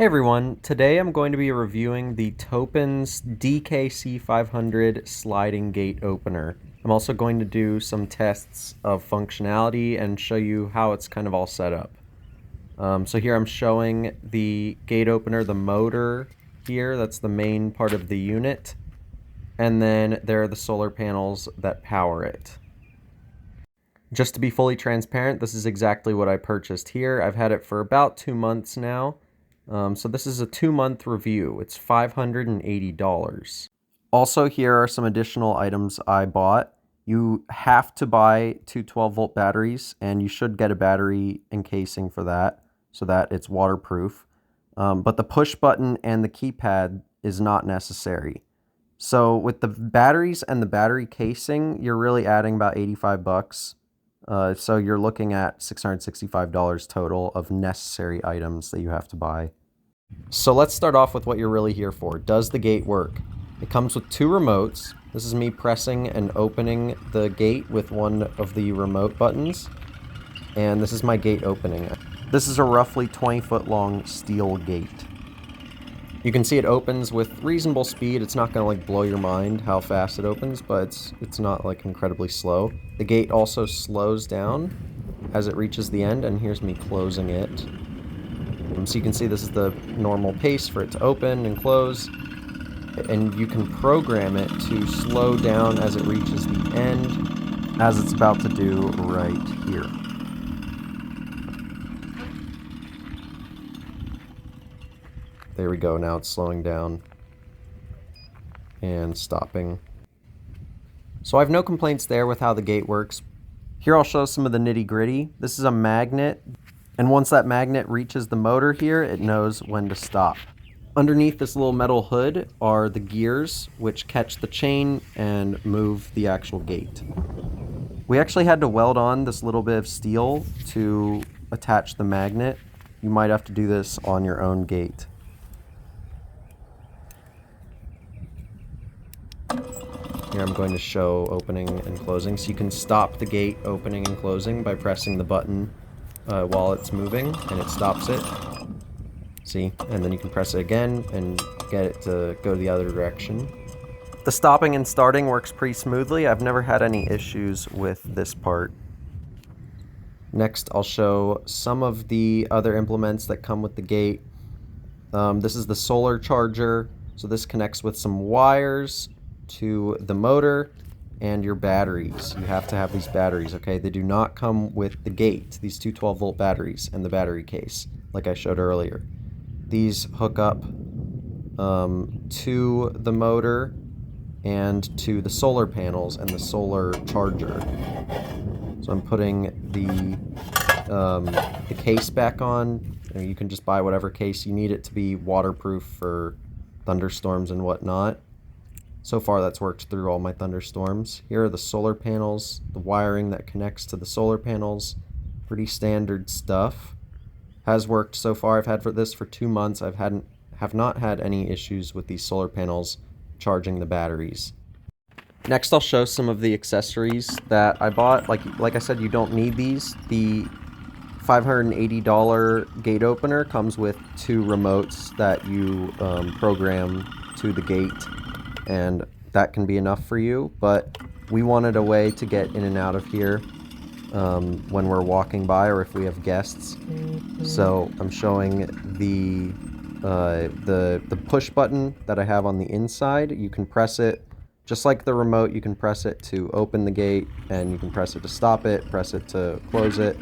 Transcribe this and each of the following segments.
Hey everyone, today I'm going to be reviewing the TOPENS DKC 500 sliding gate opener. I'm also going to do some tests of functionality and show you how it's kind of all set up. So here I'm showing the gate opener, the motor here, that's the main part of the unit, and then there are the solar panels that power it. Just to be fully transparent, this is exactly what I purchased here. I've had it for about 2 months now. So this is a 2-month review. It's $580. Also, here are some additional items I bought. You have to buy two 12-volt batteries, and you should get a battery encasing for that, so that it's waterproof. But the push button and the keypad is not necessary. So with the batteries and the battery casing, you're really adding about 85 bucks. So you're looking at $665 total of necessary items that you have to buy. So let's start off with what you're really here for. Does the gate work? It comes with 2 remotes. This is me pressing and opening the gate with one of the remote buttons. And this is my gate opening. This is a roughly 20-foot long steel gate. You can see it opens with reasonable speed. It's not going to like blow your mind how fast it opens, but it's not like incredibly slow. The gate also slows down as it reaches the end, and here's me closing it. So you can see this is the normal pace for it to open and close, and you can program it to slow down as it reaches the end, as it's about to do right here. There we go, now it's slowing down and stopping. So I have no complaints there with how the gate works. Here I'll show some of the nitty-gritty. This is a magnet, and once that magnet reaches the motor here, it knows when to stop. Underneath this little metal hood are the gears, which catch the chain and move the actual gate. We actually had to weld on this little bit of steel to attach the magnet. You might have to do this on your own gate. Here I'm going to show opening and closing. So you can stop the gate opening and closing by pressing the button while it's moving, and it stops it. See? And then you can press it again and get it to go the other direction. The stopping and starting works pretty smoothly. I've never had any issues with this part. Next, I'll show some of the other implements that come with the gate. This is the solar charger. So this connects with some wires to the motor and your batteries. You have to have these batteries, okay? They do not come with the gate, these two 12-volt batteries and the battery case, like I showed earlier. These hook up to the motor and to the solar panels and the solar charger. So I'm putting the case back on. You can just buy whatever case you need it to be waterproof for thunderstorms and whatnot. So far that's worked through all my thunderstorms. Here are the solar panels, the wiring that connects to the solar panels. Pretty standard stuff. Has worked so far. I've had this for 2 months. Have not had any issues with these solar panels charging the batteries. Next I'll show some of the accessories that I bought. Like I said, you don't need these. The $580 gate opener comes with 2 remotes that you program to the gate, and that can be enough for you, but we wanted a way to get in and out of here when we're walking by or if we have guests. So I'm showing the push button that I have on the inside. You can press it just like the remote. You can press it to open the gate, and you can press it to stop it, press it to close it,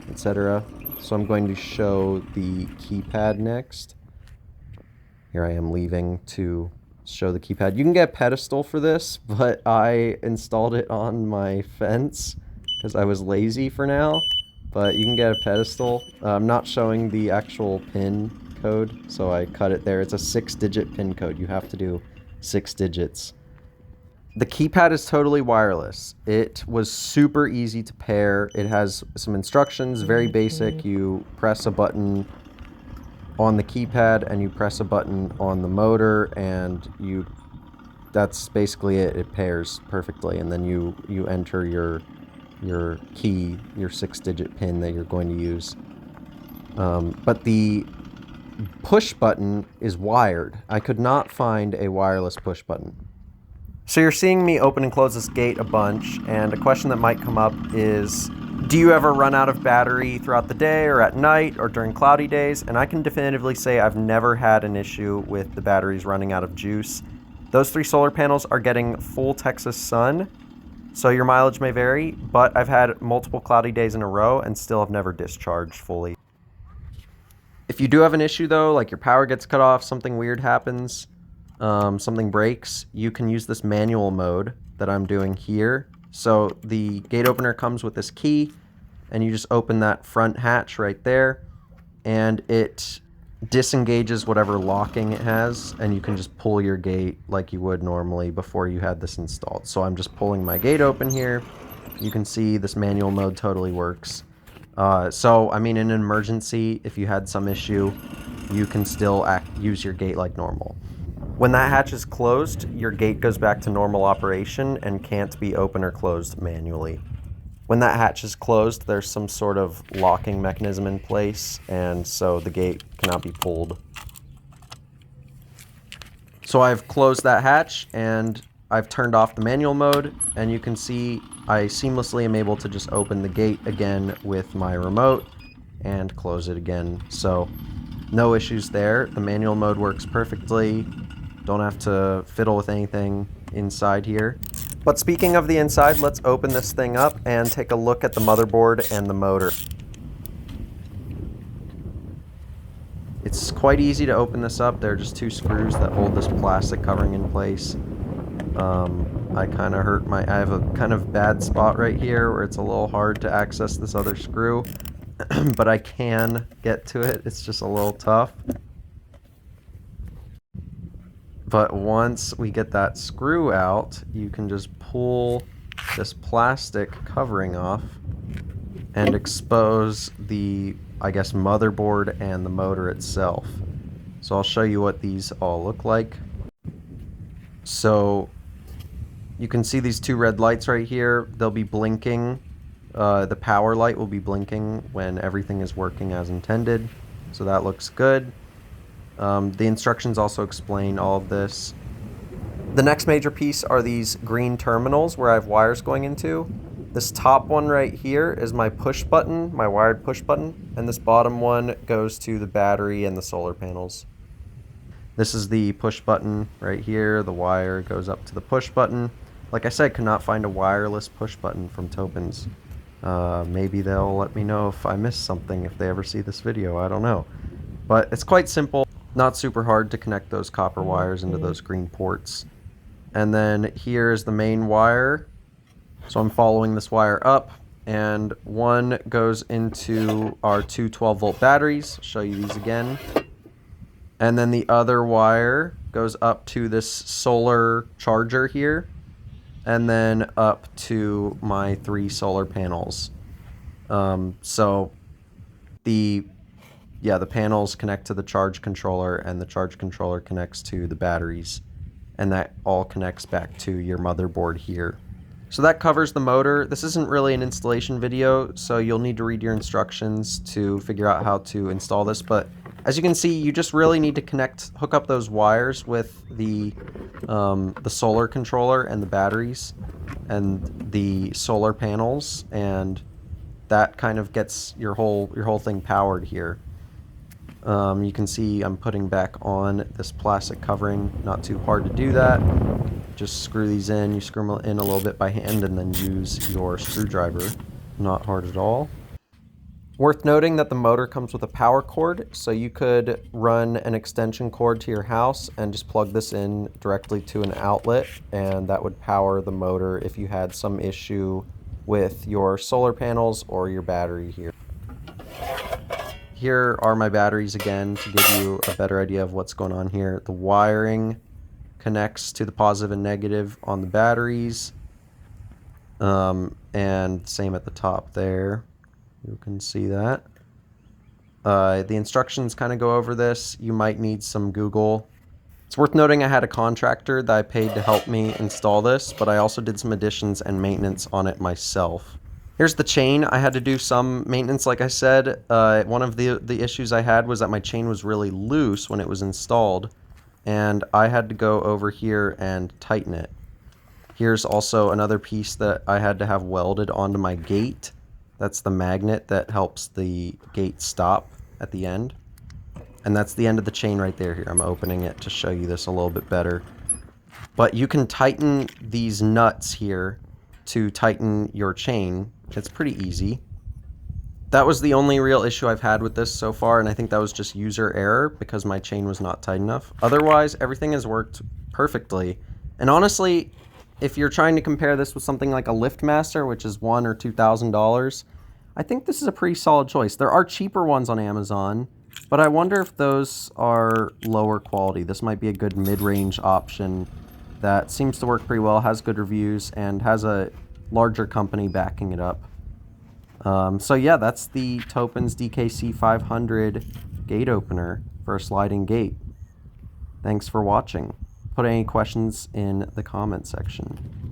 etc. So I'm going to show the keypad next. Here I am leaving to show the keypad. You can get a pedestal for this, but I installed it on my fence because I was lazy for now, but you can get a pedestal. I'm not showing the actual pin code, so I cut it there. It's a 6-digit pin code. You have to do 6 digits. The keypad is totally wireless. It was super easy to pair. It has some instructions, very basic. You press a button on the keypad and you press a button on the motor, and that's basically it. It pairs perfectly, and then you enter your key, your 6-digit pin that you're going to use. But the push button is wired. I could not find a wireless push button. So you're seeing me open and close this gate a bunch, and a question that might come up is, do you ever run out of battery throughout the day or at night or during cloudy days? And I can definitively say I've never had an issue with the batteries running out of juice. Those 3 solar panels are getting full Texas sun, so your mileage may vary, but I've had multiple cloudy days in a row and still have never discharged fully. If you do have an issue though, like your power gets cut off, something weird happens, something breaks, you can use this manual mode that I'm doing here. So the gate opener comes with this key, and you just open that front hatch right there, and it disengages whatever locking it has, and you can just pull your gate like you would normally before you had this installed. So I'm just pulling my gate open here. You can see this manual mode totally works. So, I mean, in an emergency, if you had some issue, you can still use your gate like normal. When that hatch is closed, your gate goes back to normal operation and can't be open or closed manually. When that hatch is closed, there's some sort of locking mechanism in place, and so the gate cannot be pulled. So I've closed that hatch, and I've turned off the manual mode, and you can see I seamlessly am able to just open the gate again with my remote and close it again. So no issues there. The manual mode works perfectly. Don't have to fiddle with anything inside here. But speaking of the inside, let's open this thing up and take a look at the motherboard and the motor. It's quite easy to open this up. There are just 2 screws that hold this plastic covering in place. I kind of hurt I have a kind of bad spot right here where it's a little hard to access this other screw, but I can get to it. It's just a little tough. But once we get that screw out, you can just pull this plastic covering off and expose the, I guess, motherboard and the motor itself. So I'll show you what these all look like. So you can see these 2 red lights right here. They'll be blinking. The power light will be blinking when everything is working as intended. So that looks good. The instructions also explain all of this. The next major piece are these green terminals where I have wires going into. This top one right here is my push button, my wired push button, and this bottom one goes to the battery and the solar panels. This is the push button right here. The wire goes up to the push button. Like I said, could not find a wireless push button from TOPENS. Maybe they'll let me know if I missed something if they ever see this video, I don't know. But it's quite simple. Not super hard to connect those copper wires into those green ports. And then here is the main wire. So I'm following this wire up, and one goes into our 2 12-volt batteries. I'll show you these again. And then the other wire goes up to this solar charger here, and then up to my 3 solar panels. So the panels connect to the charge controller, and the charge controller connects to the batteries, and that all connects back to your motherboard here. So that covers the motor. This isn't really an installation video, so you'll need to read your instructions to figure out how to install this, but as you can see, you just really need to hook up those wires with the solar controller and the batteries and the solar panels, and that kind of gets your whole thing powered here. You can see I'm putting back on this plastic covering. Not too hard to do that. Just screw these in. You screw them in a little bit by hand and then use your screwdriver. Not hard at all. Worth noting that the motor comes with a power cord, so you could run an extension cord to your house and just plug this in directly to an outlet, and that would power the motor if you had some issue with your solar panels or your battery here. Here are my batteries again to give you a better idea of what's going on here. The wiring connects to the positive and negative on the batteries, and same at the top there. You can see that. The instructions kind of go over this. You might need some Google. It's worth noting I had a contractor that I paid to help me install this, but I also did some additions and maintenance on it myself. Here's the chain. I had to do some maintenance, like I said. One of the issues I had was that my chain was really loose when it was installed, and I had to go over here and tighten it. Here's also another piece that I had to have welded onto my gate. That's the magnet that helps the gate stop at the end. And that's the end of the chain right there. Here, I'm opening it to show you this a little bit better. But you can tighten these nuts here to tighten your chain. It's pretty easy. That was the only real issue I've had with this so far, and I think that was just user error because my chain was not tight enough. Otherwise, everything has worked perfectly. And honestly, if you're trying to compare this with something like a LiftMaster, which is $1,000 or $2,000, I think this is a pretty solid choice. There are cheaper ones on Amazon, but I wonder if those are lower quality. This might be a good mid-range option that seems to work pretty well, has good reviews, and has a larger company backing it up. So yeah, that's the TOPENS DKC 500 gate opener for a sliding gate. Thanks for watching. Put any questions in the comment section.